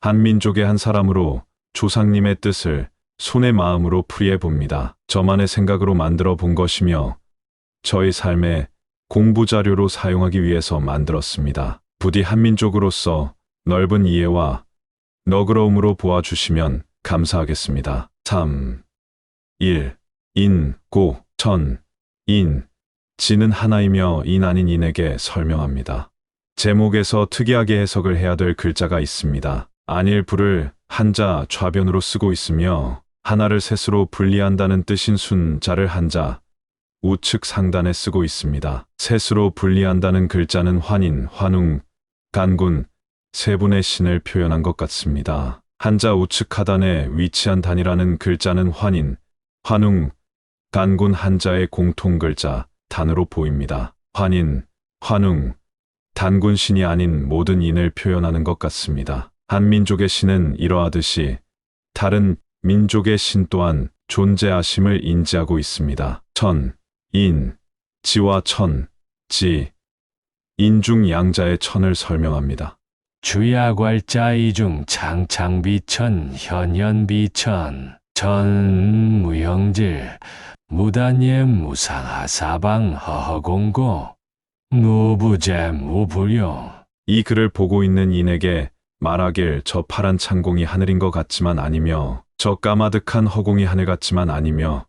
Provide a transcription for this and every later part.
한민족의 한 사람으로 조상님의 뜻을 손의 마음으로 풀이해 봅니다. 저만의 생각으로 만들어 본 것이며 저의 삶의 공부 자료로 사용하기 위해서 만들었습니다. 부디 한민족으로서 넓은 이해와 너그러움으로 보아주시면 감사하겠습니다. 3. 1. 인, 고, 천, 인. 지는 하나이며 인 아닌 인에게 설명합니다. 제목에서 특이하게 해석을 해야 될 글자가 있습니다. 안일 부를 한자 좌변으로 쓰고 있으며 하나를 셋으로 분리한다는 뜻인 순자를 한자 우측 상단에 쓰고 있습니다. 셋으로 분리한다는 글자는 환인, 환웅, 간군, 세 분의 신을 표현한 것 같습니다. 한자 우측 하단에 위치한 단이라는 글자는 환인, 환웅, 간군 한자의 공통 글자 단으로 보입니다. 환인, 환웅, 단군 신이 아닌 모든 인을 표현하는 것 같습니다. 한 민족의 신은 이러하듯이 다른 민족의 신 또한 존재하심을 인지하고 있습니다. 천, 인, 지와 천, 지, 인중 양자의 천을 설명합니다. 주야괄자 이중 창창비천 현현비천 천 무형질 무단예 무상하사방 허허공고 무부재 무불용. 이 글을 보고 있는 인에게 말하길 저 파란 창공이 하늘인 것 같지만 아니며 저 까마득한 허공이 하늘 같지만 아니며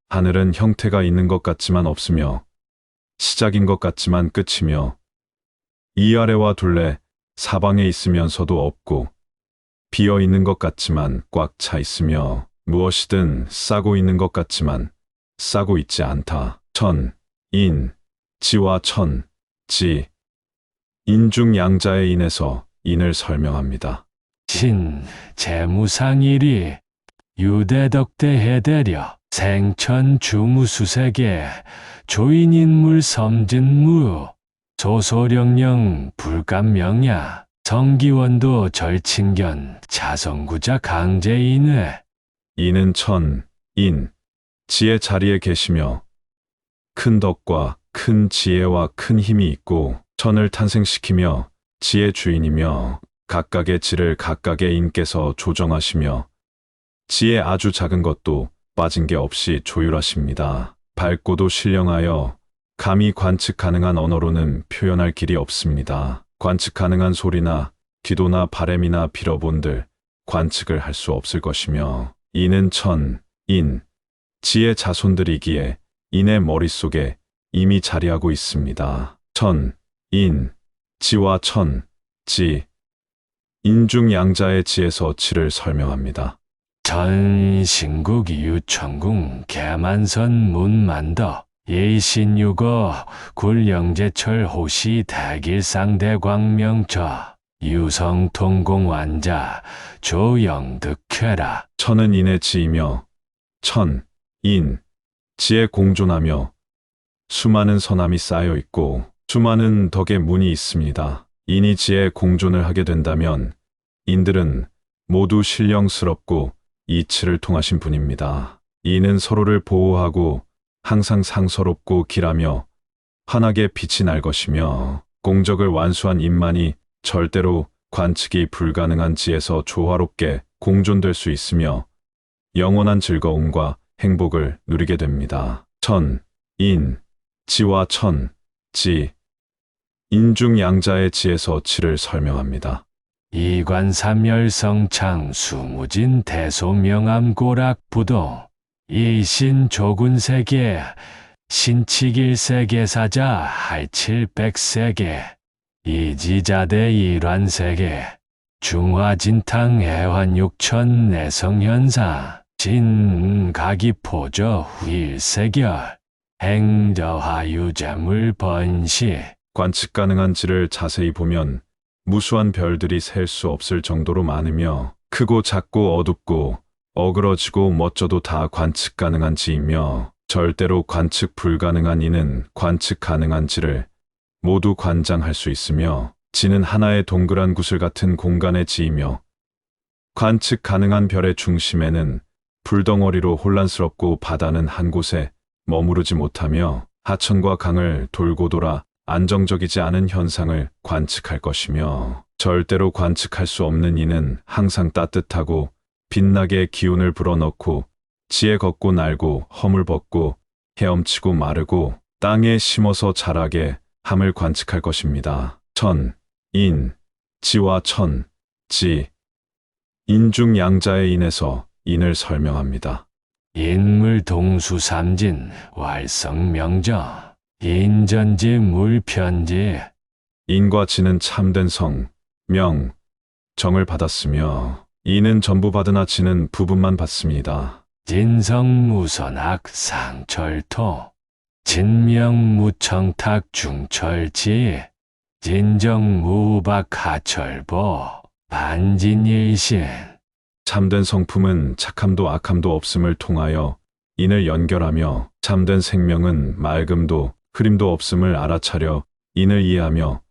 하늘은 형태가 있는 것 같지만 없으며 시작인 것 같지만 끝이며 이 아래와 둘레 사방에 있으면서도 없고 비어 있는 것 같지만 꽉 차 있으며 무엇이든 싸고 있는 것 같지만 싸고 있지 않다. 천, 인, 지와 천, 지, 인중 양자의 인에서 인을 설명합니다. 신 재무상일이 유대덕대해대려 생천 주무수세계 조인인물 섬진무 소소령령 불감명야 성기원도 절친견 자성구자 강제인회. 인은 천, 인, 지의 자리에 계시며 큰 덕과 큰 지혜와 큰 힘이 있고 천을 탄생시키며 지의 주인이며 각각의 지를 각각의 인께서 조정하시며 지의 아주 작은 것도 빠진 게 없이 조율하십니다. 밝고도 신령하여 감히 관측 가능한 언어로는 표현할 길이 없습니다. 관측 가능한 소리나 기도나 바램이나 빌어본들 관측을 할 수 없을 것이며 이는 천, 인, 지의 자손들이기에 인의 머릿속에 이미 자리하고 있습니다. 천, 인, 지와 천, 지, 인중 양자의 지에서 지를 설명합니다. 전신국 유천궁 개만선 문만더 예신유거 굴영제철 호시 대길상 대광명처 유성통공환자 조영득회라. 천은 인의 지이며 천, 인, 지에 공존하며 수많은 선함이 쌓여 있고 수많은 덕의 문이 있습니다. 인이 지에 공존을 하게 된다면 인들은 모두 신령스럽고 이치를 통하신 분입니다. 인은 서로를 보호하고 항상 상서롭고 길하며 환하게 빛이 날 것이며 공적을 완수한 인만이 절대로 관측이 불가능한 지에서 조화롭게 공존될 수 있으며 영원한 즐거움과 행복을 누리게 됩니다. 천, 인, 지와 천, 지, 인중 양자의 지에서 지를 설명합니다. 이관삼열성창 수무진 대소명암고락부도 이신조군세계 신치길세계사자 할칠백세계 이지자대 일환세계 중화진탕 애환육천 내성현사 진가기포저 후일세결 행저하유자물 번시. 관측 가능한 지를 자세히 보면 무수한 별들이 셀 수 없을 정도로 많으며 크고 작고 어둡고 어그러지고 멋져도 다 관측 가능한 지이며 절대로 관측 불가능한 이는 관측 가능한 지를 모두 관장할 수 있으며 지는 하나의 동그란 구슬 같은 공간의 지이며 관측 가능한 별의 중심에는 불덩어리로 혼란스럽고 바다는 한 곳에 머무르지 못하며 하천과 강을 돌고 돌아 안정적이지 않은 현상을 관측할 것이며 절대로 관측할 수 없는 이는 항상 따뜻하고 빛나게 기운을 불어넣고 지혜 걷고 날고 허물 벗고 헤엄치고 마르고 땅에 심어서 자라게 함을 관측할 것입니다. 천, 인, 지와 천, 지, 인중 양자의 인에서 인을 설명합니다. 인물 동수삼진 왈성명정 인전지 물편지 인과 지는 참된 성, 명, 정을 받았으며 인은 전부 받으나 지는 부분만 받습니다. 진성무선악 상철토 진명무청탁 중철지 진정무박 하철보 반진일신 참된 성품은 착함도 악함도 없음을 통하여 인을 연결하며 참된 생명은 맑음도 흐림도 없음을 알아차려 인을 이해하며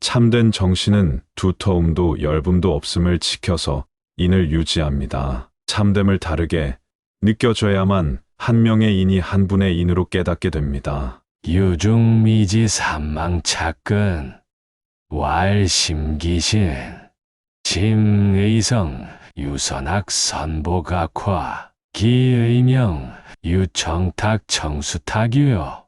참된 정신은 두터움도 열붐도 없음을 지켜서 인을 유지합니다. 참됨을 다르게 느껴져야만 한 명의 인이 한 분의 인으로 깨닫게 됩니다. 유중미지 삼망착근 왈심기신 심의성 유선악 선보각화 기의명 유청탁 청수탁유요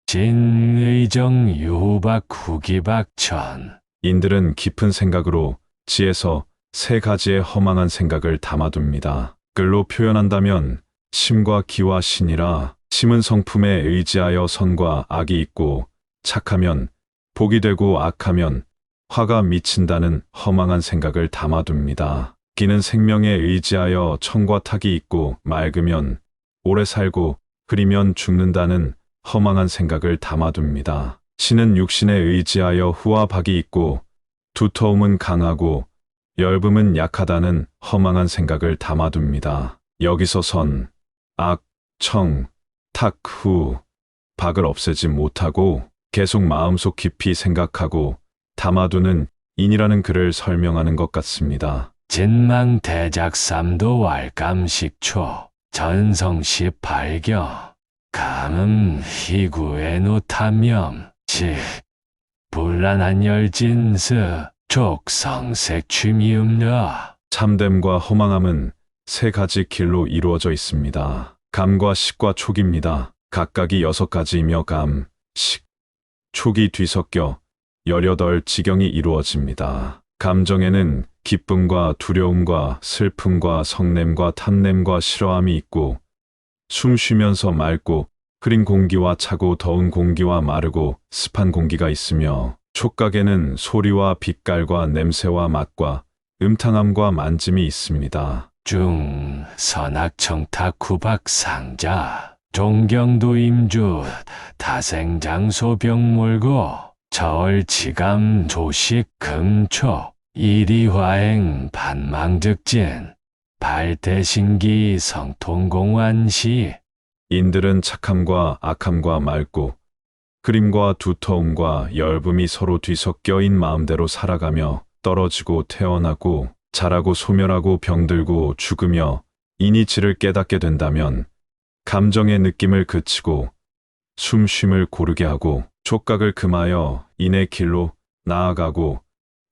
진의정 유후박 후기박천 인들은 깊은 생각으로 지에서 세 가지의 허망한 생각을 담아둡니다. 글로 표현한다면 심과 기와 신이라 심은 성품에 의지하여 선과 악이 있고 착하면 복이 되고 악하면 화가 미친다는 허망한 생각을 담아둡니다. 기는 생명에 의지하여 청과 탁이 있고 맑으면 오래 살고 흐리면 죽는다는 허망한 생각을 담아둡니다. 신은 육신에 의지하여 후와 박이 있고 두터움은 강하고 열붐은 약하다는 허망한 생각을 담아둡니다. 여기서 선, 악, 청, 탁, 후, 박을 없애지 못하고 계속 마음속 깊이 생각하고 담아두는 인이라는 글을 설명하는 것 같습니다. 진망대작삼도 왈감식초 전성시 발경 감음 희구에노탐염 시 불란한 열진스 족성색 취미음려 참됨과 허망함은 세 가지 길로 이루어져 있습니다. 감과 식과 촉입니다. 각각이 6가지이며 감, 식, 촉이 뒤섞여 18지경이 이루어집니다. 감정에는 기쁨과 두려움과 슬픔과 성냄과 탐냄과 싫어함이 있고 숨 쉬면서 맑고 흐린 공기와 차고 더운 공기와 마르고 습한 공기가 있으며 촉각에는 소리와 빛깔과 냄새와 맛과 음탕함과 만짐이 있습니다. 중 선악청탁 구박상자 종경도임주 다생장소병몰고 저월지감 조식 금초 이리화행 반망즉진 발대신기 성통공환시 인들은 착함과 악함과 맑고 흐림과 두터움과 열붐이 서로 뒤섞여인 마음대로 살아가며 떨어지고 태어나고 자라고 소멸하고 병들고 죽으며 인이 지를 깨닫게 된다면 감정의 느낌을 그치고 숨쉼을 고르게 하고 촉각을 금하여 인의 길로 나아가고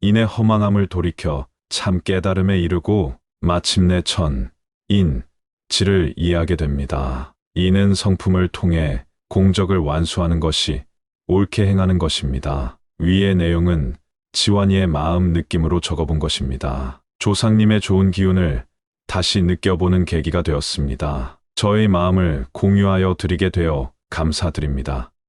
인의 허망함을 돌이켜 참 깨달음에 이르고 마침내 천, 인, 지를 이해하게 됩니다. 인은 성품을 통해 공적을 완수하는 것이 옳게 행하는 것입니다. 위의 내용은 지환이의 마음 느낌으로 적어본 것입니다. 조상님의 좋은 기운을 다시 느껴보는 계기가 되었습니다. 저의 마음을 공유하여 드리게 되어 감사드립니다.